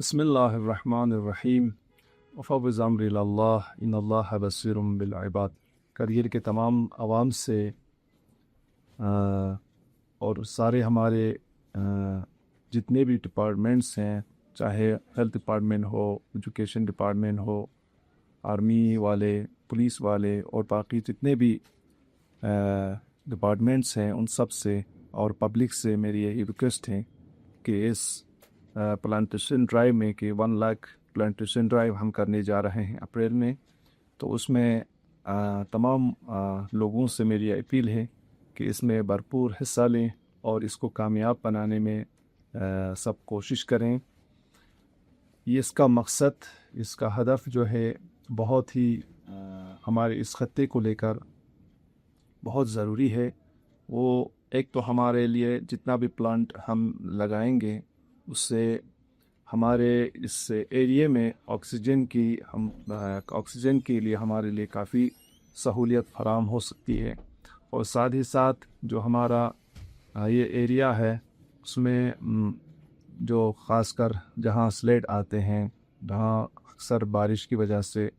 बिस्मिल्लाहिर्रहमानिर्रहीम वफ़व्विज़ अम्री इलल्लाह इन्नल्लाह बसीरुम बिल इबाद। करगिल के तमाम आवाम से और सारे हमारे जितने भी डिपार्टमेंट्स हैं, चाहे हेल्थ डिपार्टमेंट हो, एजुकेशन डिपार्टमेंट हो, आर्मी वाले, पुलिस वाले और बाकी जितने भी डिपार्टमेंट्स हैं, उन सब से और पब्लिक से मेरी यही रिक्वेस्ट है कि इस प्लांटेशन ड्राइव में कि 1 लाख प्लांटेशन ड्राइव हम करने जा रहे हैं अप्रैल में, तो उसमें तमाम लोगों से मेरी अपील है कि इसमें भरपूर हिस्सा लें और इसको कामयाब बनाने में सब कोशिश करें। ये इसका मकसद, इसका हदफ जो है बहुत ही हमारे इस खत्ते को लेकर बहुत ज़रूरी है। वो एक तो हमारे लिए जितना भी प्लांट हम लगाएंगे उससे हमारे इस एरिया में ऑक्सीजन के लिए हमारे लिए काफ़ी सहूलियत फराम हो सकती है। और साथ ही साथ जो हमारा ये एरिया है उसमें जो ख़ासकर जहाँ स्लेड आते हैं, जहाँ अक्सर बारिश की वजह से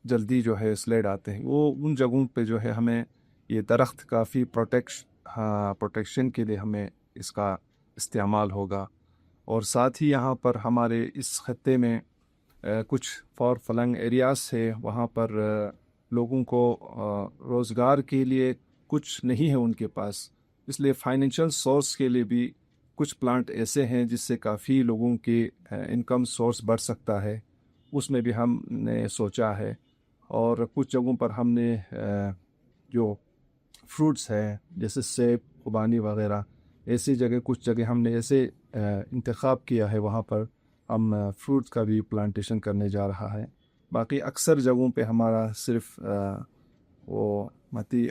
जल्दी जो है स्लेड आते हैं, वो उन जगहों पे जो है हमें ये दरख्त काफ़ी प्रोटेक्शन के लिए हमें इसका इस्तेमाल होगा। और साथ ही यहाँ पर हमारे इस खत्ते में कुछ फॉर फ्लंग एरियाज़ है, वहाँ पर लोगों को रोज़गार के लिए कुछ नहीं है उनके पास, इसलिए फाइनेंशियल सोर्स के लिए भी कुछ प्लांट ऐसे हैं जिससे काफ़ी लोगों के इनकम सोर्स बढ़ सकता है, उसमें भी हमने सोचा है। और कुछ जगहों पर हमने जो फ्रूट्स हैं जैसे सेब, खुबानी वगैरह, ऐसी जगह कुछ जगह हमने ऐसे इंतखाब किया है, वहाँ पर हम फ्रूट का भी प्लांटेशन करने जा रहा है। बाकी अक्सर जगहों पे हमारा सिर्फ वो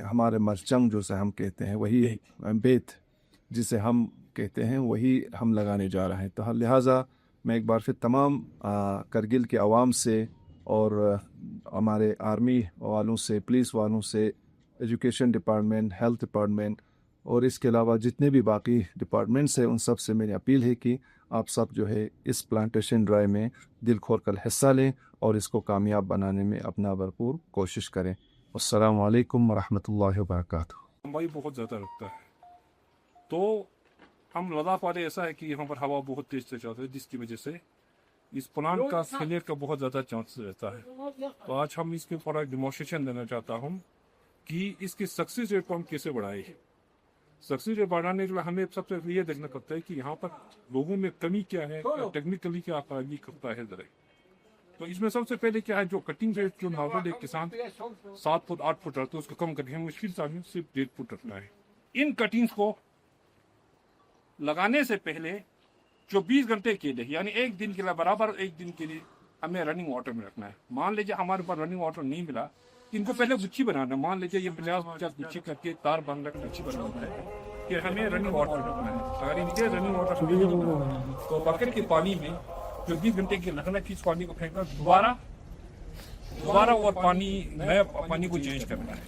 हमारे मरचंग जो से हम कहते हैं, वही बेत जिसे हम कहते हैं, वही हम लगाने जा रहे हैं। तो लिहाजा मैं एक बार फिर तमाम करगिल के आवाम से और हमारे आर्मी वालों से, पुलिस वालों से, एजुकेशन डिपार्टमेंट, हेल्थ डिपार्टमेंट और इसके अलावा जितने भी बाकी डिपार्टमेंट्स हैं, उन सब से मेरी अपील है कि आप सब जो है इस प्लांटेशन ड्राइव में दिल खोल कर हिस्सा लें और इसको कामयाब बनाने में अपना भरपूर कोशिश करें। अस्सलामु अलैकुम वरहमतुल्लाहि वबरकातुहू। लंबाई बहुत ज़्यादा रखता है, तो हम लद्दाख वाले ऐसा है कि यहाँ पर हवा बहुत तेज से चलती है, जिसकी वजह से इस प्लांट का फेलियर का बहुत ज़्यादा चांस रहता है। तो आज हम इसके ऊपर एक डेमोन्स्ट्रेशन देना चाहता हूँ कि इसकी सक्सेस रेट को हम कैसे बढ़ाएं। सक्सेस रेट बढ़ाने के लिए हमें सबसे ये देखना पड़ता है कि यहाँ पर लोगों में कमी क्या है, टेक्निकली क्या आसानी करता है जरा। तो इसमें सबसे पहले क्या है, जो कटिंग रेट जो नॉर्मल एक किसान 7 फुट 8 फुट रखते हैं उसको कम करके मुश्किल से हमें सिर्फ 1.5 फुट रखना है। इन कटिंग्स को लगाने से पहले जो 20 घंटे के लिए, यानी एक दिन के लिए, बराबर एक दिन के लिए हमें रनिंग वाटर में रखना है। मान लीजिए हमारे पास रनिंग वाटर नहीं मिला, इनको पहले गुच्छी बनाना है। मान लीजिए ये 50 गुच्छी करके तार बांध कर गुच्छी बनाना है कि हमें रनिंग वाटर रखना है। अगर इनके रनिंग वाटर तो बकेट के पानी में जो 20 घंटे के रखना है, पानी को फेंकना, दोबारा और नया पानी को चेंज करना है।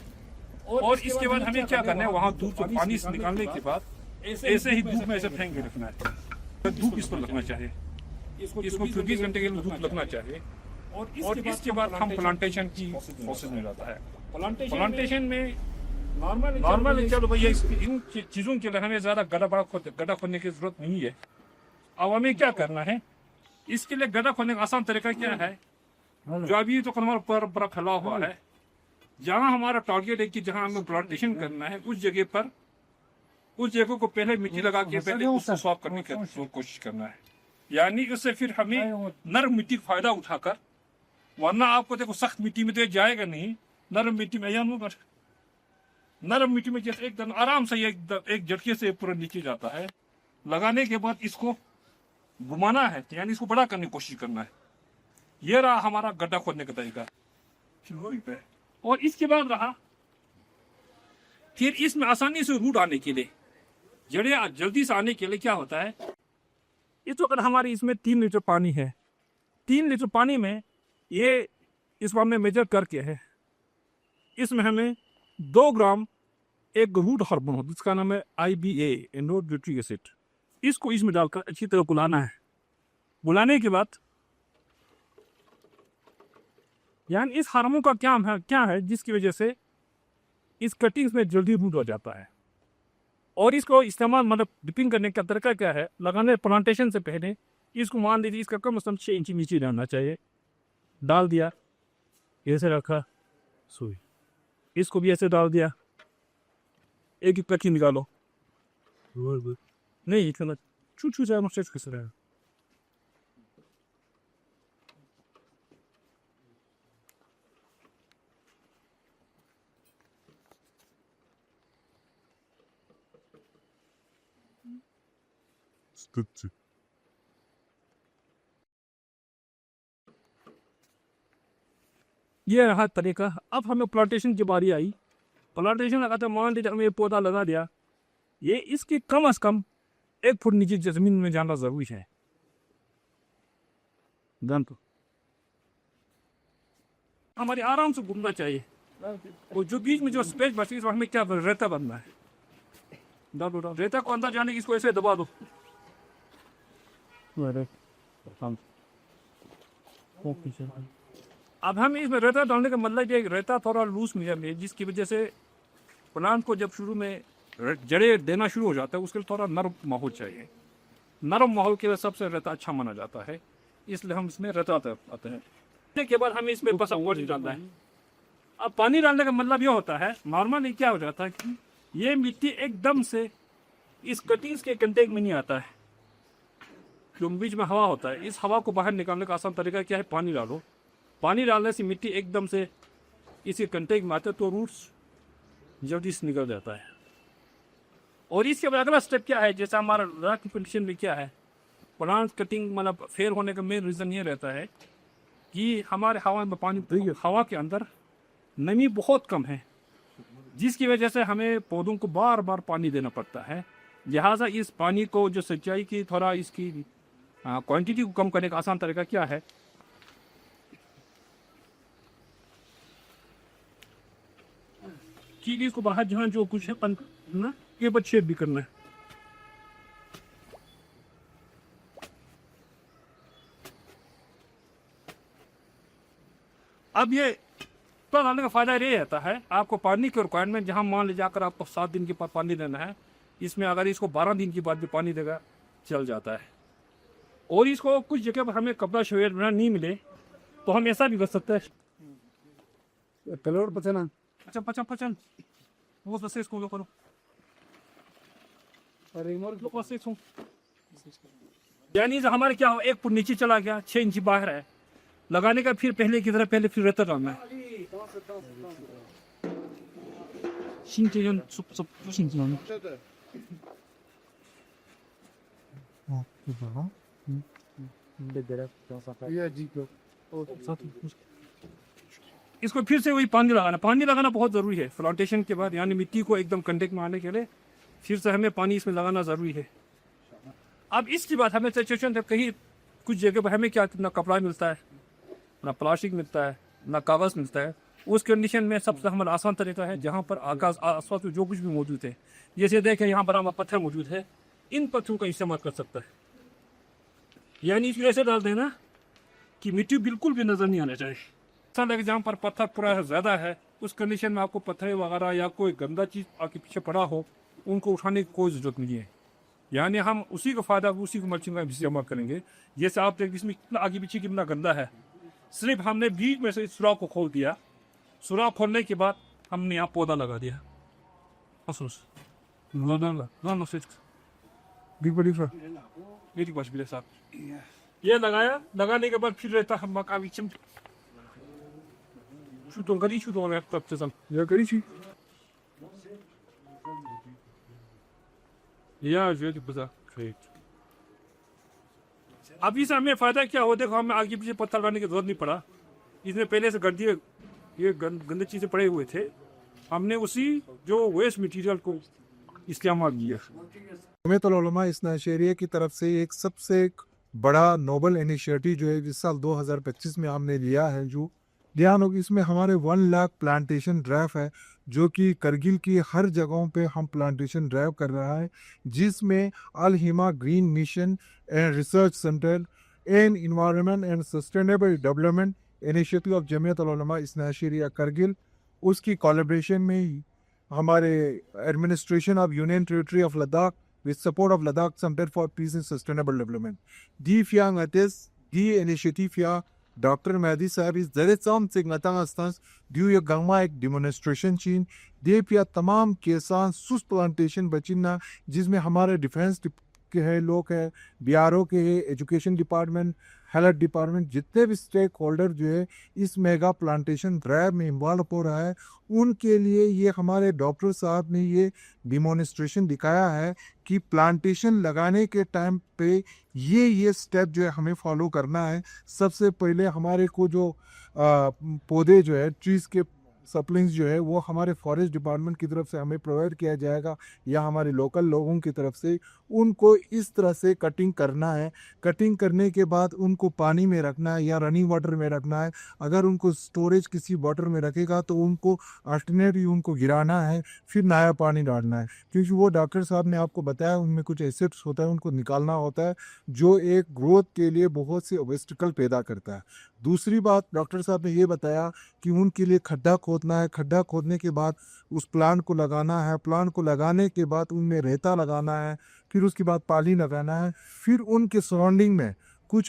और इसके बाद हमें क्या करना है, वहाँ धूप से पानी से निकालने के बाद ऐसे ही धूप में ऐसे फेंक के रखना है। धूप इस पर लगना चाहिए, इसको 24 घंटे के लिए धूप लगना चाहिए। और इसके बाद हम प्लांटेशन की प्रोसेस में जाता है। प्लांटेशन में नॉर्मल चलो भैया इन चीज़ों के लिए हमें ज़्यादा गड्ढा खोदने की जरूरत नहीं है। अब हमें क्या करना है, इसके लिए गड्ढा खोदने का आसान तरीका क्या है, जो अभी तो कलमर पर बड़ा फैला हुआ है, जहाँ हमारा टारगेट है कि जहाँ हमें प्लांटेशन करना है, उस जगह को पहले मिट्टी लगा के पहले उसको साफ करने की कोशिश करना है। यानी उससे फिर हमें नरम मिट्टी का फायदा उठाकर, वरना आपको देखो सख्त मिट्टी में तो जाएगा नहीं, नरम मिट्टी में नरम मिट्टी में जैसे एकदम आराम से एक झटके से पूरा नीचे जाता है। लगाने के बाद इसको घुमाना है, यानी इसको बड़ा करने की कोशिश करना है। ये रहा हमारा गड्ढा खोदने का तरीका। और इसके बाद रहा फिर इसमें आसानी से रूट आने के लिए, जड़ें जल्दी से आने के लिए क्या होता है, इस वक्त हमारी इसमें 3 लीटर पानी है। 3 लीटर पानी में ये इस बार में मेजर करके है, इसमें हमें 2 ग्राम एक रूट हार्मोन होता है जिसका नाम है IBA, एंडोन्यूट्रिक एसिड। इसको इसमें डालकर अच्छी तरह गुलाना है। बुलाने के बाद यानी इस हार्मोन का क्या है जिसकी वजह से इस कटिंग्स में जल्दी रूट हो जाता है। और इसको इस्तेमाल मतलब डिपिंग करने का तरीका क्या है, लगाने प्लांटेशन से पहले इसको मान लीजिए इसका कम से कम 6 इंच नीचे रहना चाहिए। डाल दिया, ऐसे रखा, सुई इसको भी ऐसे डाल दिया, एक एक पैकिंग निकालो, नहीं इतना छू छू जाए मुझसे किस रहा है। ये रहा तरीका। अब हमें प्लांटेशन की बारी आई। प्लांटेशन लगाते मान लीजिए हमें पौधा लगा दिया, ये इसकी कम से कम 1 फुट नीचे जमीन में जाना जरूरी है। जान तो हमारे आराम से घूमना चाहिए। वो जो बीच में जो स्पेस बची है हमें क्या रेता बनना है, डालो डालो रेता को अंदर जाने की इसको ऐसे दबा दो। अब हम इसमें रेता डालने का मतलब ये रेता थोड़ा लूज मीडियम है, जिसकी वजह से प्लांट को जब शुरू में जड़े देना शुरू हो जाता है उसके लिए थोड़ा नरम माहौल चाहिए। नरम माहौल के लिए सबसे रेता अच्छा माना जाता है, इसलिए हम इसमें रेता आते हैं। के बाद हमें इसमें बस और डालना है। अब पानी डालने का मतलब ये होता है, नॉर्मली क्या हो जाता है कि ये मिट्टी एकदम से इस कटिंग्स के कंटेक्ट में नहीं आता है, जो बीच में हवा होता है। इस हवा को बाहर निकालने का आसान तरीका क्या है, पानी डालो। पानी डालने से मिट्टी एकदम से इसी कंटेक्ट में आते तो रूट्स जल्दी से निकल जाता है। और इसके बाद अगला स्टेप क्या है, जैसा हमारा रॉक कंडीशन में क्या है, प्लांट कटिंग मतलब फेल होने का मेन रीज़न ये रहता है कि हमारे हवा में पानी, हवा के अंदर नमी बहुत कम है, जिसकी वजह से हमें पौधों को बार बार पानी देना पड़ता है। लिहाजा इस पानी को जो सिंचाई की थोड़ा इसकी क्वांटिटी को कम करने का आसान तरीका क्या है, कि इसको बाहर जहाँ जो कुछ है ना ये बच्चे भी करना है। अब ये तो डालने का फायदा ये रहता है, आपको पानी की रिक्वायरमेंट जहाँ मान लीजिए अगर आपको 7 दिन के बाद पानी देना है, इसमें अगर इसको 12 दिन के बाद भी पानी देगा चल जाता है। और इसको कुछ जगह पर हमें कपड़ा शेड नहीं मिले तो हम ऐसा भी कर सकते हैं। पेलोड पचना पचन वो बस इसको करो यानी हमारे क्या हो, 1 फुट नीचे चला गया, 6 इंच बाहर है, लगाने का फिर पहले की तरह पहले फिर रेता डालना है। इसको फिर से वही पानी लगाना बहुत ज़रूरी है प्लांटेशन के बाद, यानी मिट्टी को एकदम कंटेक्ट में आने के लिए फिर से हमें पानी इसमें लगाना ज़रूरी है। अब इसके बाद हमें सिचुएशन जब कहीं कुछ जगह पर हमें क्या ना कपड़ा मिलता है, ना प्लास्टिक मिलता है, ना कागज़ मिलता है, उस कंडीशन में सबसे हमारा आसान तरीका है जहाँ पर आसपास जो कुछ भी मौजूद है, जैसे देखें यहाँ पर हमारा पत्थर मौजूद है, इन पत्थरों का इस्तेमाल कर सकता है। यानी इसको ऐसे डाल देना कि मिट्टी बिल्कुल भी नज़र नहीं आना चाहिए। ऐसा लगे जहाँ पर पत्थर पूरा ज़्यादा है, उस कंडीशन में आपको पत्थर वगैरह या कोई गंदा चीज़ आपके पीछे पड़ा हो उनको उठाने की कोई ज़रूरत नहीं है। यानी हम उसी का फ़ायदा उसी को मल्चिंग का इस्तेमाल करेंगे। जैसे आप देख इसमें कितना आगे पीछे कितना गंदा है, सिर्फ हमने बीच में से सुराख को खोल दिया, सुराख खोलने के बाद हमने यहाँ पौधा लगा दिया। ये लगाया, लगाने के बाद फिर रहता हम मकावी चिम अब इस हमें फायदा क्या हो, देखो हमें आगे पीछे पत्थर लगाने की जरूरत नहीं पड़ा, इसमें पहले से गंदी ये गंदे चीजें पड़े हुए थे, हमने उसी जो वेस्ट मटेरियल को इस्तेमाल किया। जमीयतुल उलमा इस्ना शहरिया की तरफ से एक सबसे बड़ा नोबल इनिशिएटिव जो है इस साल 2025 में हमने लिया है, जो ध्यान होगी इसमें हमारे 1 लाख प्लांटेशन ड्राइव है, जो कि करगिल की हर जगहों पे हम प्लांटेशन ड्राइव कर रहा है, जिसमें Al Hima green mission and research centre in Environment and Sustainable Development Initiative of Jamiat Ulama Isna Sharia Kargil, उसकी कोलैबोरेशन में ही हमारे administration of union territory of Ladakh with support of Ladakh Center for Peace and Sustainable Development. Die Fiang Ates, die Initiative ja Dr. Mehdi Sahib is there some signature stance due a gangma ek demonstration chin दे पिया तमाम किसान सुस plantation बचिना जिसमें हमारे defence के है लोग हैं, BRO के है, एजुकेशन डिपार्टमेंट, हेल्थ डिपार्टमेंट, जितने भी स्टेक होल्डर जो है इस मेगा प्लांटेशन ड्राइव में इन्वॉल्व हो रहा है, उनके लिए ये हमारे डॉक्टर साहब ने ये डिमोन्स्ट्रेशन दिखाया है कि प्लांटेशन लगाने के टाइम पे ये स्टेप जो है हमें फॉलो करना है। सबसे पहले हमारे को जो पौधे जो है ट्रीज के सप्लिंग्स जो है वो हमारे फॉरेस्ट डिपार्टमेंट की तरफ से हमें प्रोवाइड किया जाएगा या हमारे लोकल लोगों की तरफ से उनको इस तरह से कटिंग करना है। कटिंग करने के बाद उनको पानी में रखना है या रनिंग वाटर में रखना है। अगर उनको स्टोरेज किसी वाटर में रखेगा तो उनको अल्टरनेटली उनको गिराना है, फिर नया पानी डालना है, क्योंकि वो डॉक्टर साहब ने आपको बताया उनमें कुछ एसिड्स होता है, उनको निकालना होता है जो एक ग्रोथ के लिए बहुत से ऑब्स्टिकल पैदा करता है। दूसरी बात डॉक्टर साहब ने ये बताया कि उनके लिए खड्डा खोदना है, खड्डा खोदने के बाद उस प्लांट को लगाना है, प्लांट को लगाने के बाद उनमें रेता लगाना है, फिर उसके बाद पानी लगाना है, फिर उनके सराउंडिंग में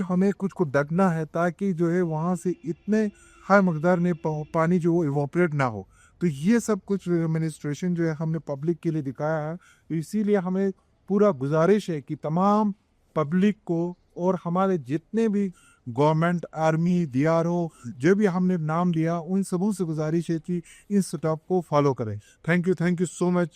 हमें कुछ को ढकना है ताकि जो है वहाँ से इतने हाई मकदार में पानी जो इवोपरेट ना हो। तो ये सब कुछ एडमिनिस्ट्रेशन जो है हमने पब्लिक के लिए दिखाया है। तो इसीलिए हमें पूरा गुजारिश है कि तमाम पब्लिक को और हमारे जितने भी गवर्नमेंट, आर्मी, डीआरओ जो भी हमने नाम दिया उन सबों से गुजारिश है कि इन स्टेप को फॉलो करें। Thank you so much.